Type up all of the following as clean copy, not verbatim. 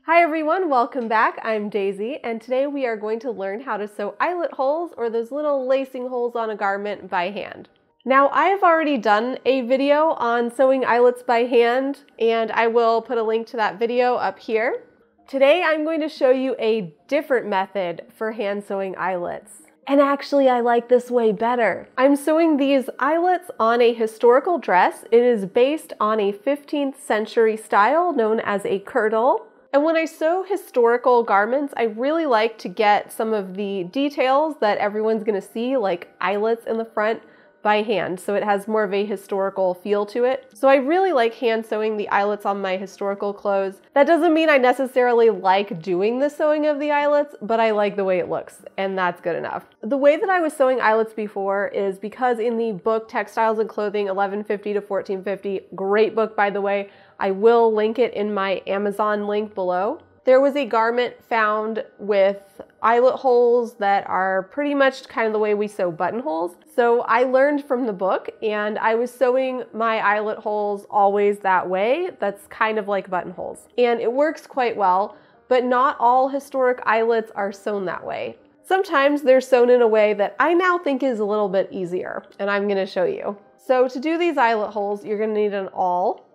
Hi everyone, welcome back. I'm Daisy, and today we are going to learn how to sew eyelet holes, or those little lacing holes on a garment, by hand. Now, I have already done a video on sewing eyelets by hand, and I will put a link to that video up here. Today I'm going to show you a different method for hand sewing eyelets. And actually, I like this way better. I'm sewing these eyelets on a historical dress. It is based on a 15th century style known as a kirtle. And when I sew historical garments, I really like to get some of the details that everyone's gonna see, like eyelets in the front, by hand, so it has more of a historical feel to it. So I really like hand sewing the eyelets on my historical clothes. That doesn't mean I necessarily like doing the sewing of the eyelets, but I like the way it looks, and that's good enough. The way that I was sewing eyelets before is because in the book Textiles and Clothing 1150 to 1450, great book by the way, I will link it in my Amazon link below. There was a garment found with eyelet holes that are pretty much kind of the way we sew buttonholes. So I learned from the book, and I was sewing my eyelet holes always that way. That's kind of like buttonholes. And it works quite well, but not all historic eyelets are sewn that way. Sometimes they're sewn in a way that I now think is a little bit easier, and I'm gonna show you. So to do these eyelet holes, you're gonna need an awl.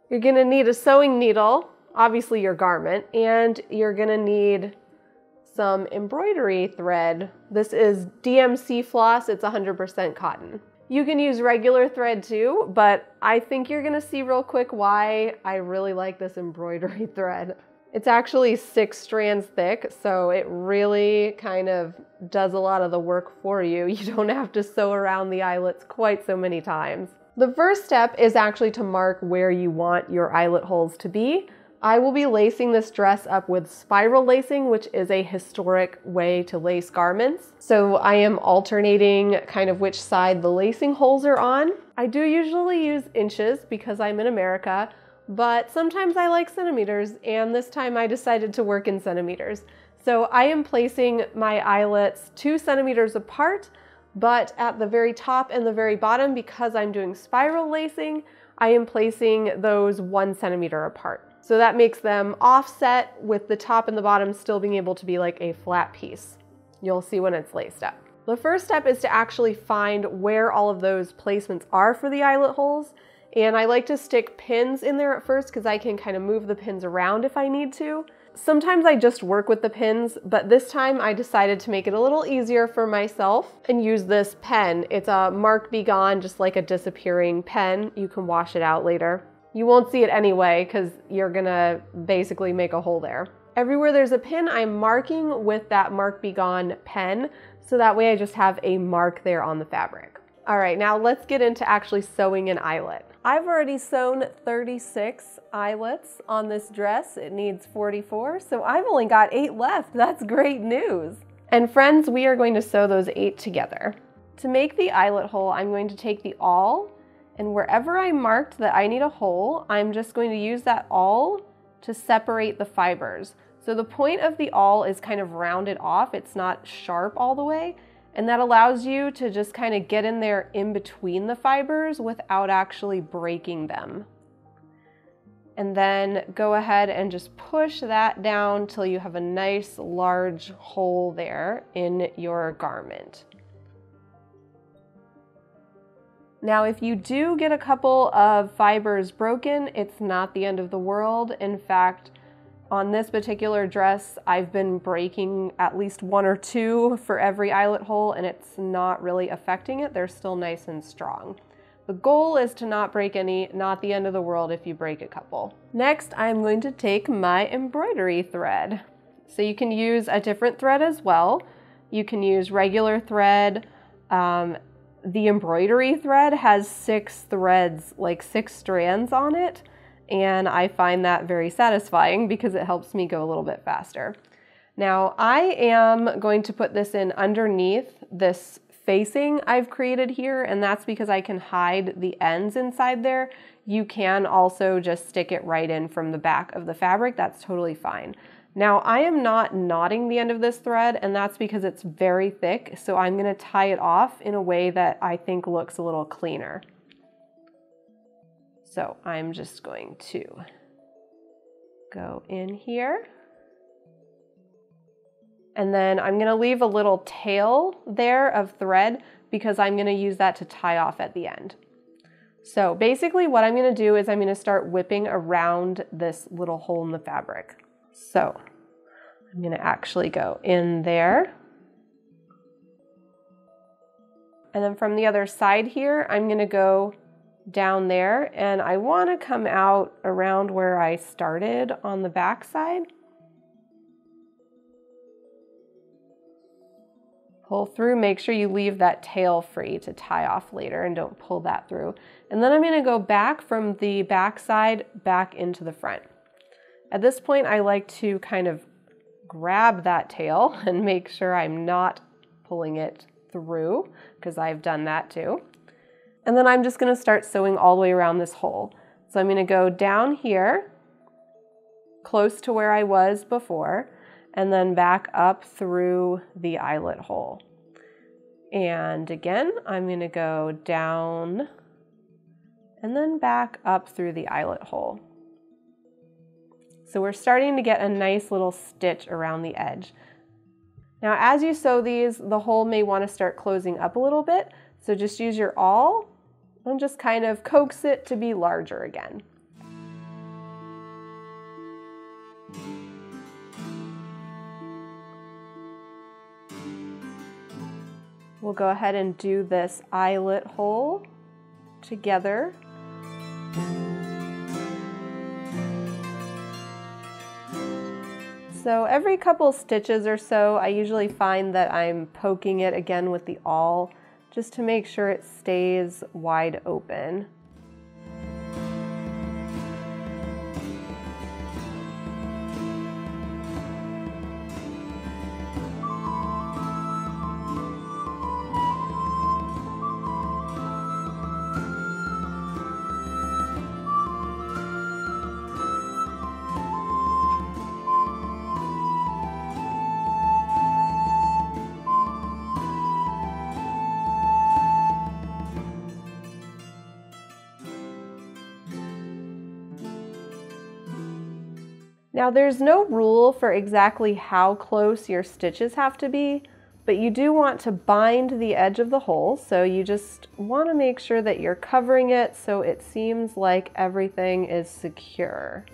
You're gonna need a sewing needle, obviously your garment, and you're gonna need some embroidery thread. This is DMC floss, it's 100% cotton. You can use regular thread too, but I think you're gonna see real quick why I really like this embroidery thread. It's actually 6 strands thick, so it really kind of does a lot of the work for you. You don't have to sew around the eyelets quite so many times. The first step is actually to mark where you want your eyelet holes to be. I will be lacing this dress up with spiral lacing, which is a historic way to lace garments. So I am alternating kind of which side the lacing holes are on. I do usually use inches because I'm in America, but sometimes I like centimeters, and this time I decided to work in centimeters. So I am placing my eyelets 2 centimeters apart, but at the very top and the very bottom, because I'm doing spiral lacing, I am placing those 1 centimeter apart. So that makes them offset, with the top and the bottom still being able to be like a flat piece. You'll see when it's laced up. The first step is to actually find where all of those placements are for the eyelet holes. And I like to stick pins in there at first because I can kind of move the pins around if I need to. Sometimes I just work with the pins, but this time I decided to make it a little easier for myself and use this pen. It's a Mark Be Gone, just like a disappearing pen. You can wash it out later. You won't see it anyway because you're gonna basically make a hole there. Everywhere there's a pin, I'm marking with that Mark Be Gone pen, so that way I just have a mark there on the fabric. All right, now let's get into actually sewing an eyelet. I've already sewn 36 eyelets on this dress. It needs 44, so I've only got 8 left. That's great news. And friends, we are going to sew those 8 together. To make the eyelet hole, I'm going to take the awl, and wherever I marked that I need a hole, I'm just going to use that awl to separate the fibers. So the point of the awl is kind of rounded off. It's not sharp all the way. And that allows you to just kind of get in there in between the fibers without actually breaking them. And then go ahead and just push that down till you have a nice large hole there in your garment. Now, if you do get a couple of fibers broken, it's not the end of the world. In fact, on this particular dress, I've been breaking at least 1 or 2 for every eyelet hole, and it's not really affecting it. They're still nice and strong. The goal is to not break any, not the end of the world if you break a couple. Next, I'm going to take my embroidery thread. So you can use a different thread as well. You can use regular thread. The embroidery thread has 6 threads, like 6 strands on it, and I find that very satisfying because it helps me go a little bit faster. Now I am going to put this in underneath this facing I've created here, and that's because I can hide the ends inside there. You can also just stick it right in from the back of the fabric. That's totally fine. Now I am not knotting the end of this thread, and that's because it's very thick, so I'm going to tie it off in a way that I think looks a little cleaner. So I'm just going to go in here. And then I'm going to leave a little tail there of thread because I'm going to use that to tie off at the end. So basically what I'm going to do is I'm going to start whipping around this little hole in the fabric. So I'm going to actually go in there. And then from the other side here, I'm going to go down there, and I want to come out around where I started on the back side. Pull through, make sure you leave that tail free to tie off later and don't pull that through. And then I'm going to go back from the back side back into the front. At this point, I like to kind of grab that tail and make sure I'm not pulling it through, because I've done that too. And then I'm just going to start sewing all the way around this hole. So I'm going to go down here, close to where I was before, and then back up through the eyelet hole. And again, I'm going to go down and then back up through the eyelet hole. So we're starting to get a nice little stitch around the edge. Now, as you sew these, the hole may want to start closing up a little bit, so just use your awl and just kind of coax it to be larger again. We'll go ahead and do this eyelet hole together. So every couple stitches or so, I usually find that I'm poking it again with the awl just to make sure it stays wide open. Now there's no rule for exactly how close your stitches have to be, but you do want to bind the edge of the hole, so you just want to make sure that you're covering it so it seems like everything is secure.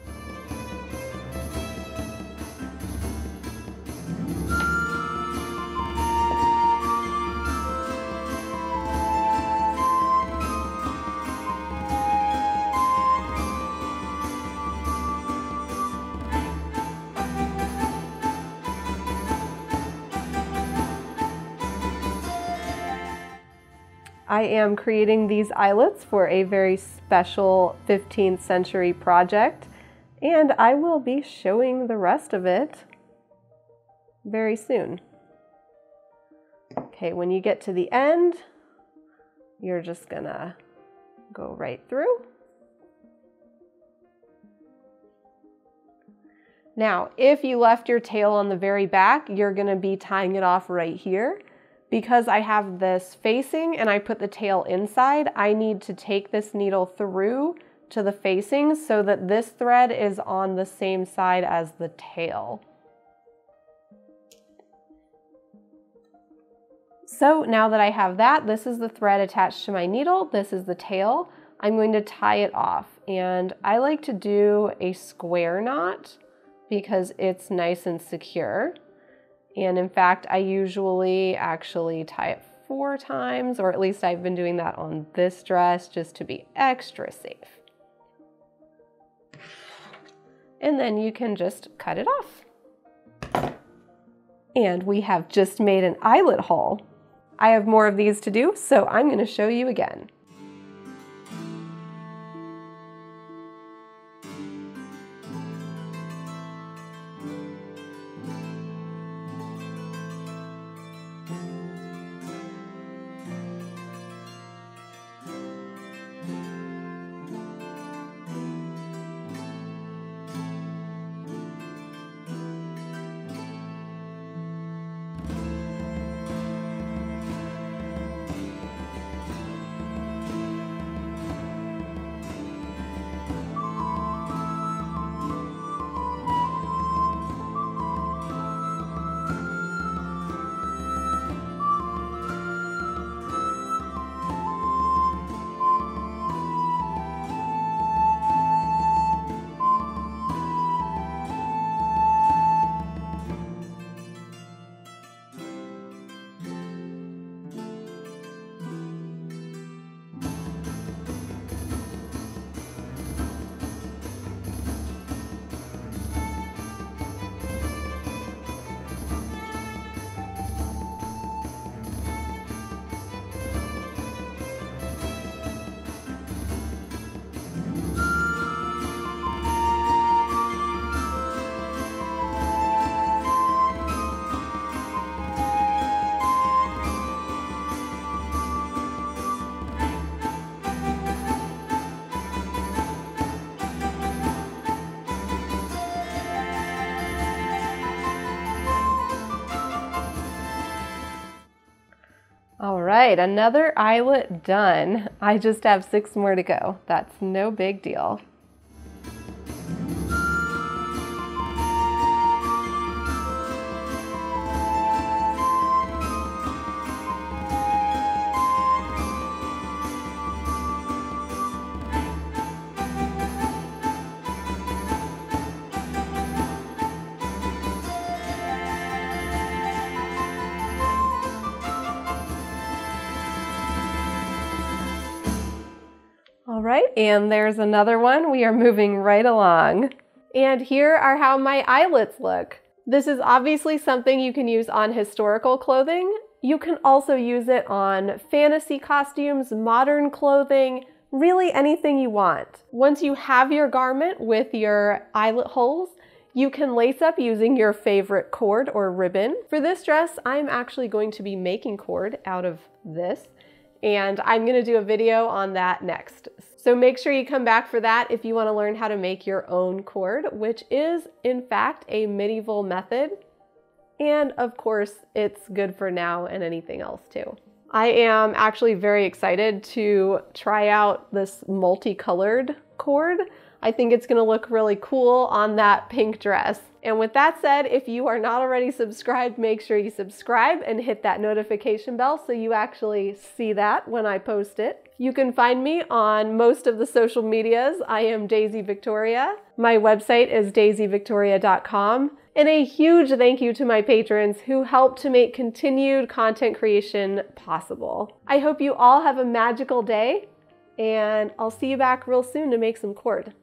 I am creating these eyelets for a very special 15th century project, and I will be showing the rest of it very soon. Okay, when you get to the end, you're just gonna go right through. Now, if you left your tail on the very back, you're gonna be tying it off right here. Because I have this facing and I put the tail inside, I need to take this needle through to the facing so that this thread is on the same side as the tail. So now that I have that, this is the thread attached to my needle, this is the tail. I'm going to tie it off, and I like to do a square knot because it's nice and secure. And in fact, I usually actually tie it 4 times, or at least I've been doing that on this dress just to be extra safe. And then you can just cut it off. And we have just made an eyelet haul. I have more of these to do, so I'm going to show you again. right, another eyelet done. I just have 6 more to go. That's no big deal. All right, and there's another one. We are moving right along. And here are how my eyelets look. This is obviously something you can use on historical clothing. You can also use it on fantasy costumes, modern clothing, really anything you want. Once you have your garment with your eyelet holes, you can lace up using your favorite cord or ribbon. For this dress, I'm actually going to be making cord out of this, and I'm gonna do a video on that next. So make sure you come back for that if you wanna learn how to make your own cord, which is in fact a medieval method. And of course, it's good for now and anything else too. I am actually very excited to try out this multicolored cord. I think it's gonna look really cool on that pink dress. And with that said, if you are not already subscribed, make sure you subscribe and hit that notification bell so you actually see that when I post it. You can find me on most of the social medias. I am Daisy Viktoria. My website is daisyviktoria.com. And a huge thank you to my patrons who help to make continued content creation possible. I hope you all have a magical day, and I'll see you back real soon to make some cord.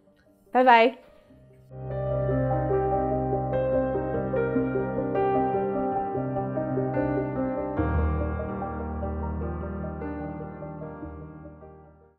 Bye-bye.